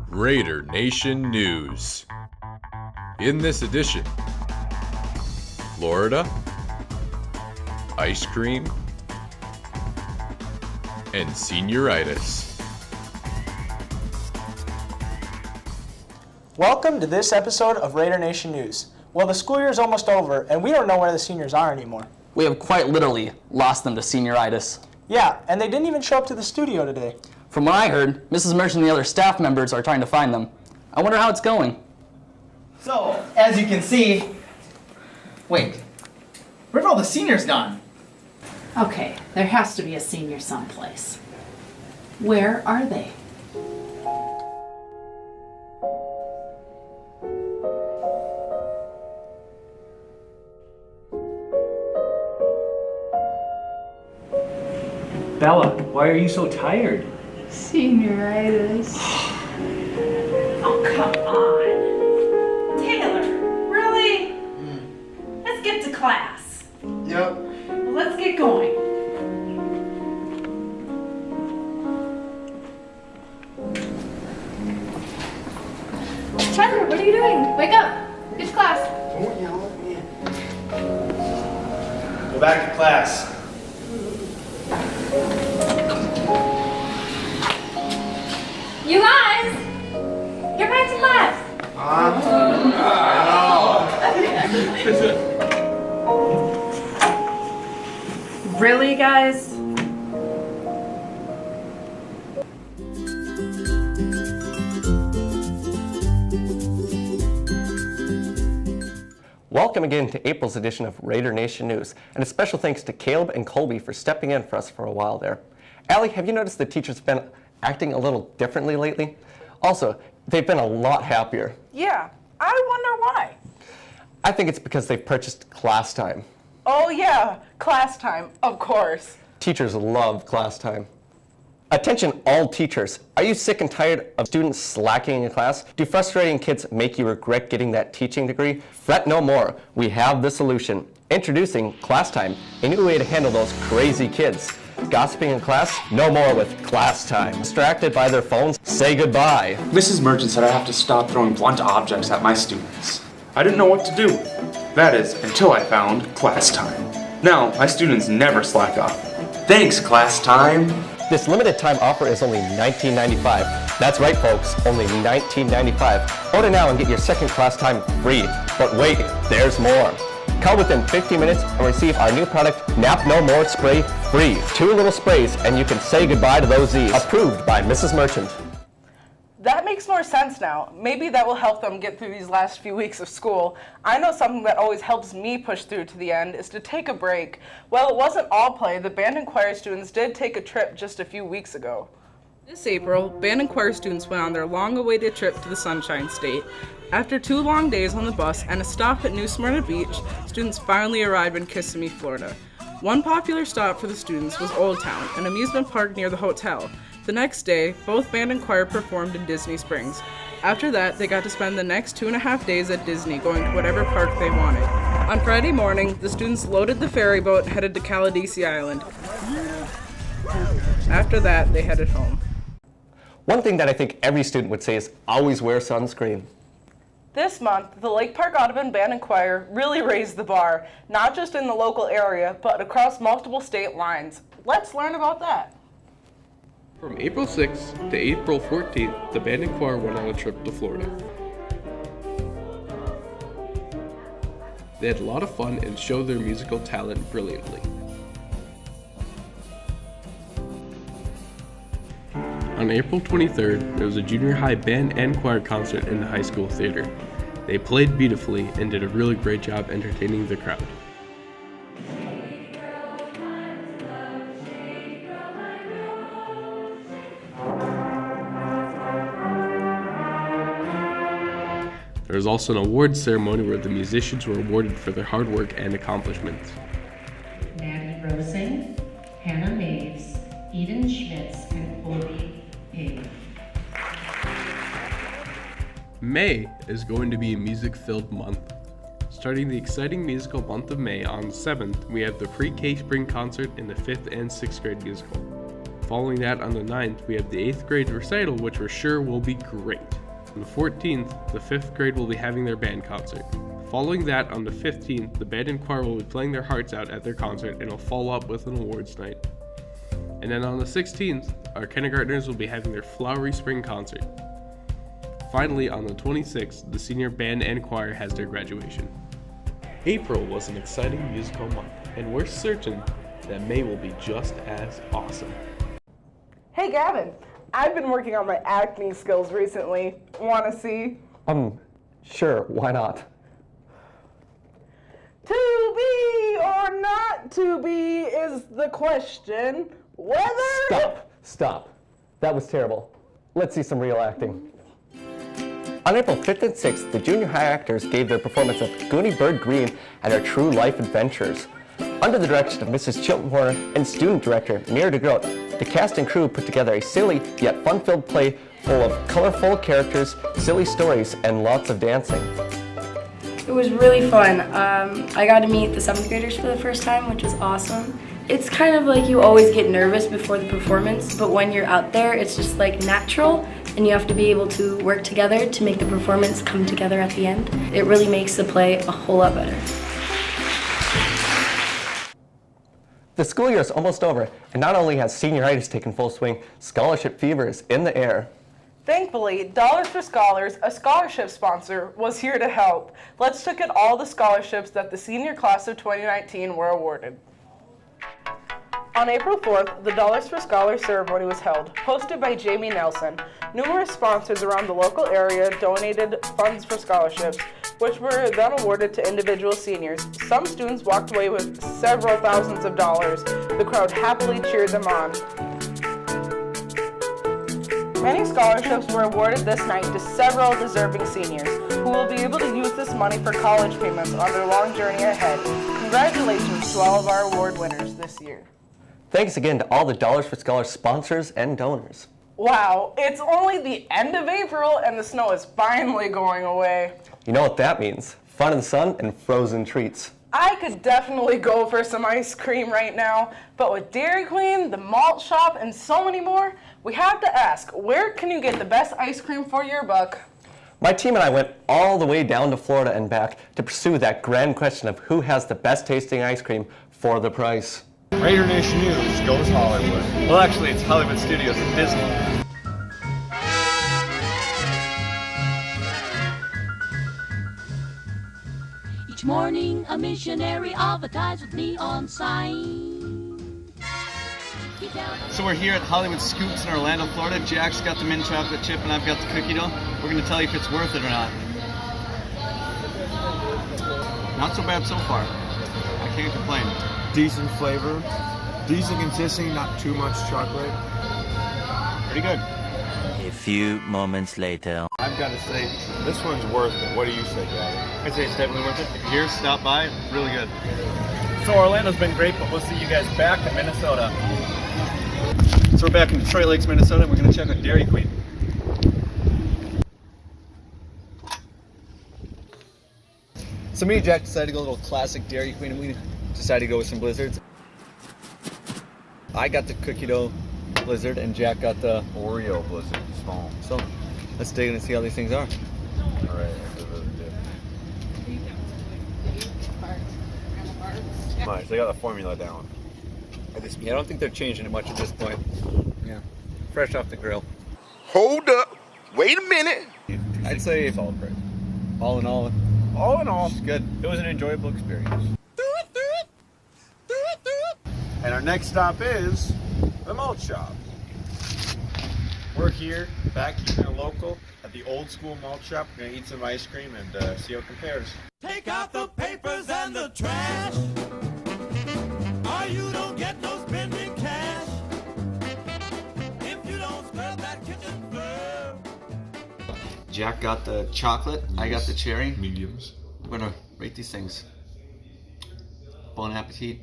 Raider Nation News. In this edition, Florida, ice cream, and senioritis. Welcome to this episode of Raider Nation News. Well, the school year is almost over, and we don't know where the seniors are anymore. We have quite literally lost them to senioritis. Yeah, and they didn't even show up to the studio today. From what I heard, Mrs. Merchant and the other staff members are trying to find them. I wonder how it's going. So, as you can see, wait, where have all the seniors gone? Okay, there has to be a senior someplace. Where are they? Bella, why are you so tired? Senioritis. Oh, come on. Taylor, really? Let's get to class. Yep. Well, let's get going. Tyler, what are you doing? Wake up! Get to class. Don't yell at me. Go back to class. You guys! Get back to class! Really, guys? Welcome again to April's edition of Raider Nation News, and a special thanks to Caleb and Colby for stepping in for us for a while there. Allie, have you noticed the teachers have been acting a little differently lately? Also, they've been a lot happier. Yeah, I wonder why. I think it's because they've purchased class time. Oh yeah, class time, of course. Teachers love class time. Attention all teachers, are you sick and tired of students slacking in class? Do frustrating kids make you regret getting that teaching degree? Fret no more, we have the solution. Introducing Class Time, a new way to handle those crazy kids. Gossiping in class? No more with Class Time. Distracted by their phones? Say goodbye. Mrs. Merchant said I have to stop throwing blunt objects at my students. I didn't know what to do. That is, until I found Class Time. Now, my students never slack off. Thanks, Class Time. This limited time offer is only $19.95. That's right, folks, only $19.95. Order now and get your second Class Time free. But wait, there's more. Call within 15 minutes and receive our new product, Nap No More Spray, free. 2 little sprays and you can say goodbye to those Z's. Approved by Mrs. Merchant. That makes more sense now. Maybe that will help them get through these last few weeks of school. I know something that always helps me push through to the end is to take a break. Well, it wasn't all play. The band and choir students did take a trip just a few weeks ago. This April, band and choir students went on their long-awaited trip to the Sunshine State. After 2 long days on the bus and a stop at New Smyrna Beach, students finally arrived in Kissimmee, Florida. One popular stop for the students was Old Town, an amusement park near the hotel. The next day, both band and choir performed in Disney Springs. After that, they got to spend the next 2.5 days at Disney, going to whatever park they wanted. On Friday morning, the students loaded the ferry boat and headed to Caladesi Island. After that, they headed home. One thing that I think every student would say is always wear sunscreen. This month, the Lake Park Audubon Band and Choir really raised the bar, not just in the local area, but across multiple state lines. Let's learn about that. From April 6th to April 14th, the band and choir went on a trip to Florida. They had a lot of fun and showed their musical talent brilliantly. On April 23rd, there was a junior high band and choir concert in the high school theater. They played beautifully and did a really great job entertaining the crowd. There was also an awards ceremony where the musicians were awarded for their hard work and accomplishments. Maddie Rosing, Hannah Maves, Eden Schmitz, and Colby Payne. May is going to be a music-filled month. Starting the exciting musical month of May on the 7th, we have the pre-K spring concert in the 5th and 6th grade musical. Following that, on the 9th, we have the 8th grade recital, which we're sure will be great. On the 14th, the 5th grade will be having their band concert. Following that, on the 15th, the band and choir will be playing their hearts out at their concert, and will follow up with an awards night. And then on the 16th, our kindergartners will be having their flowery spring concert. Finally, on the 26th, the senior band and choir has their graduation. April was an exciting musical month, and we're certain that May will be just as awesome. Hey Gavin, I've been working on my acting skills recently. Wanna see? Sure, why not? To be or not to be is the question. Whether... Stop. That was terrible. Let's see some real acting. On April 5th and 6th, the junior high actors gave their performance of Goonie Bird Green and Her True Life Adventures. Under the direction of Mrs. Chilton Horner and student director Mira DeGroat, the cast and crew put together a silly yet fun-filled play full of colorful characters, silly stories, and lots of dancing. It was really fun. I got to meet the 7th graders for the first time, which was awesome. It's kind of like you always get nervous before the performance, but when you're out there, it's just like natural, and you have to be able to work together to make the performance come together at the end. It really makes the play a whole lot better. The school year is almost over, and not only has senioritis taken full swing, scholarship fever is in the air. Thankfully, Dollars for Scholars, a scholarship sponsor, was here to help. Let's look at all the scholarships that the senior class of 2019 were awarded. On April 4th, the Dollars for Scholars ceremony was held, hosted by Jamie Nelson. Numerous sponsors around the local area donated funds for scholarships, which were then awarded to individual seniors. Some students walked away with several thousands of dollars. The crowd happily cheered them on. Many scholarships were awarded this night to several deserving seniors who will be able to use this money for college payments on their long journey ahead. Congratulations to all of our award winners this year. Thanks again to all the Dollars for Scholars sponsors and donors. Wow, it's only the end of April and the snow is finally going away. You know what that means? Fun in the sun and frozen treats. I could definitely go for some ice cream right now, but with Dairy Queen, the malt shop, and so many more, we have to ask, where can you get the best ice cream for your buck? My team and I went all the way down to Florida and back to pursue that grand question of who has the best tasting ice cream for the price. Raider Nation News goes Hollywood. Well, actually, it's Hollywood Studios at Disney. Each morning, a missionary advertised with neon sign. So we're here at Hollywood Scoops in Orlando, Florida. Jack's got the mint chocolate chip and I've got the cookie dough. We're going to tell you if it's worth it or not. Not so bad so far. I can't complain. Decent flavor, decent consistency, not too much chocolate. Pretty good. A few moments later. I've got to say, this one's worth it. What do you say, Gavin? I'd say it's definitely worth it. If you're here, stop by. Really good. So Orlando's been great, but we'll see you guys back in Minnesota. So we're back in Detroit Lakes, Minnesota. We're going to check out Dairy Queen. So me and Jack decided to go a little classic Dairy Queen, and we decided to go with some blizzards. I got the cookie dough blizzard, and Jack got the Oreo blizzard, small. So let's dig in and see how these things are. All right. Nice, they got the formula down. I don't think they're changing it much at this point. Yeah, fresh off the grill. Hold up. Wait a minute. I'd say solid price. All in all, it's good. It was an enjoyable experience. And our next stop is the malt shop. We're here, back keeping it local at the old school malt shop. We're gonna eat some ice cream and see how it compares. Take out the papers and the trash, or you don't get no spending cash. If you don't scrub that kitchen floor. Jack got the chocolate, I got the cherry. Mediums. We're gonna rate these things. Bon appetit.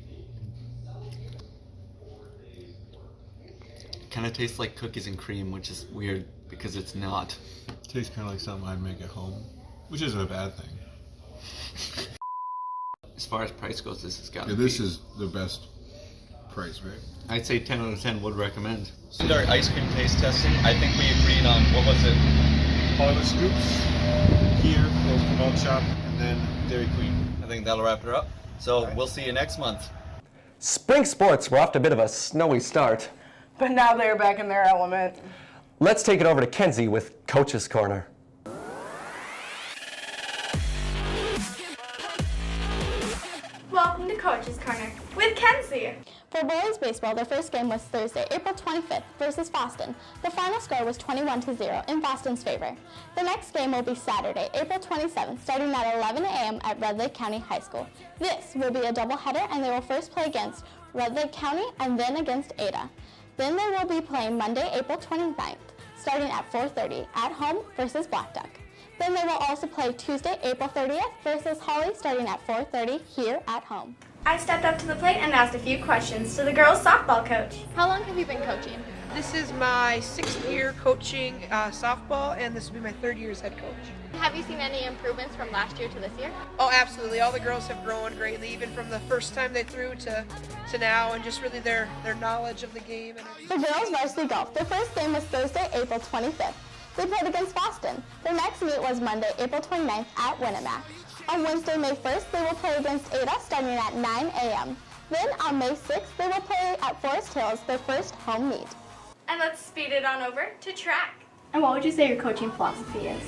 Kind of tastes like cookies and cream, which is weird because it's not. Tastes kind of like something I'd make at home, which isn't a bad thing. As far as price goes, this has got. Yeah, this is the best price, right? I'd say 10 out of 10 would recommend. Did our ice cream taste testing. I think we agreed on, what was it? Hollywood Scoops, here, Old School Malt Shop, and then Dairy Queen. I think that'll wrap her up. So we'll see you next month. Spring sports were off to a bit of a snowy start. But now they're back in their element. Let's take it over to Kenzie with Coach's Corner. Welcome to Coach's Corner with Kenzie. For boys baseball, their first game was Thursday, April 25th versus Boston. The final score was 21-0 in Boston's favor. The next game will be Saturday, April 27th, starting at 11 a.m. at Red Lake County High School. This will be a doubleheader, and they will first play against Red Lake County and then against Ada. Then they will be playing Monday, April 29th, starting at 4:30 at home versus Black Duck. Then they will also play Tuesday, April 30th versus Holly, starting at 4:30 here at home. I stepped up to the plate and asked a few questions to the girls' softball coach. How long have you been coaching? This is my 6th year coaching softball, and this will be my 3rd year as head coach. Have you seen any improvements from last year to this year? Oh, absolutely. All the girls have grown greatly, even from the first time they threw to now, and just really their knowledge of the game. For girls varsity golf, their first game was Thursday, April 25th. They played against Boston. Their next meet was Monday, April 29th at Winnemac. On Wednesday, May 1st, they will play against Ada starting at 9 a.m. Then on May 6th, they will play at Forest Hills, their first home meet. And let's speed it on over to track. And what would you say your coaching philosophy is?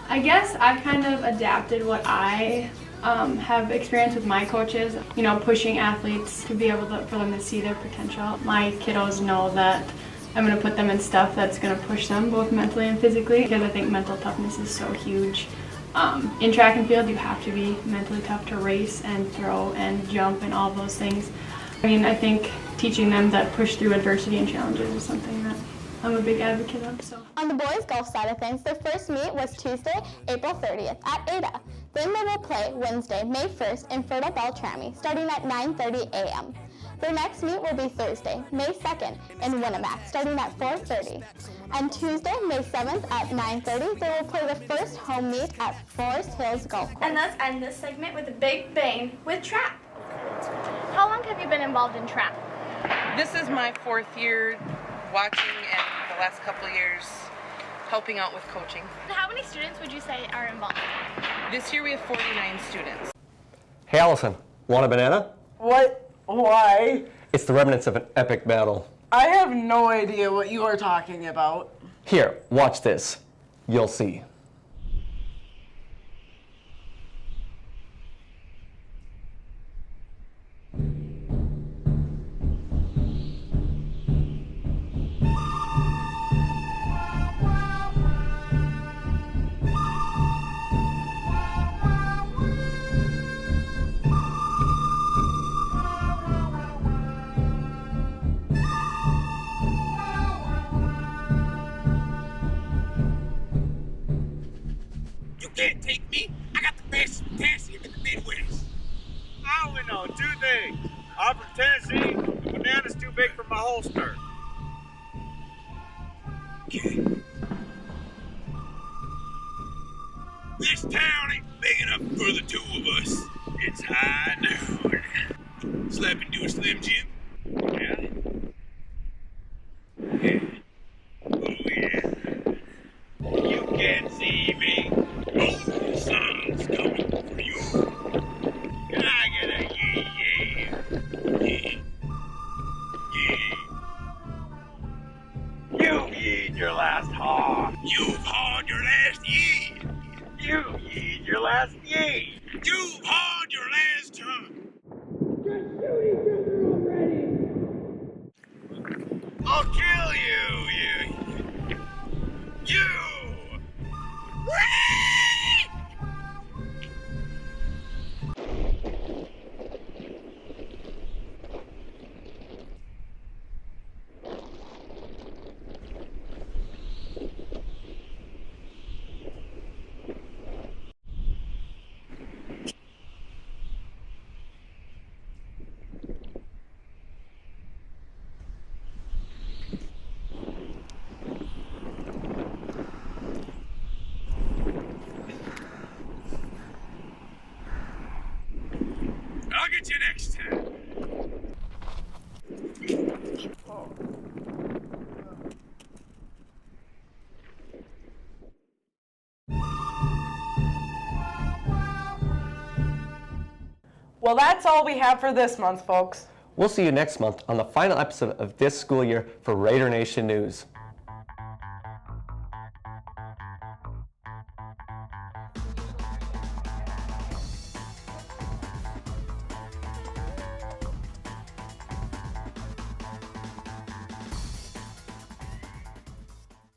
I guess I've kind of adapted what I have experienced with my coaches, you know, pushing athletes to be able to, for them to see their potential. My kiddos know that I'm going to put them in stuff that's going to push them both mentally and physically, because I think mental toughness is so huge. In track and field, you have to be mentally tough to race and throw and jump and all those things. I mean, I think teaching them that push through adversity and challenges is something that I'm a big advocate of. So. On the boys' golf side of things, their first meet was Tuesday, April 30th at Ada. Then they will play Wednesday, May 1st in Fertile Beltrami, starting at 9:30 a.m. Their next meet will be Thursday, May 2nd in Winnemac, starting at 4:30. And Tuesday, May 7th at 9:30, they will play the first home meet at Forest Hills Golf Course. And let's end this segment with a big bang with trap. How long have you been involved in trap? This is my 4th year watching, and the last couple of years helping out with coaching. How many students would you say are involved? This year we have 49 students. Hey Allison, want a banana? What? Why? It's the remnants of an epic battle. I have no idea what you are talking about. Here, watch this. You'll see. Can't take me. I got the best potassium in the Midwest. I only know 2 things. I'm from Tennessee. The banana's too big for my holster. Okay. This town ain't big enough for the 2 of us. It's high noon. Slap into a Slim Jim? Yeah. Yeah. Oh yeah. You can't see me. Oh, sun's coming for you. And I get a yeah. You've yeed your last haw. You've hawed your last yee. You've yeed your last yee. You've hawed your last tongue. Just shoot each other already. I'll kill you. You. Well, that's all we have for this month, folks. We'll see you next month on the final episode of this school year for Raider Nation News.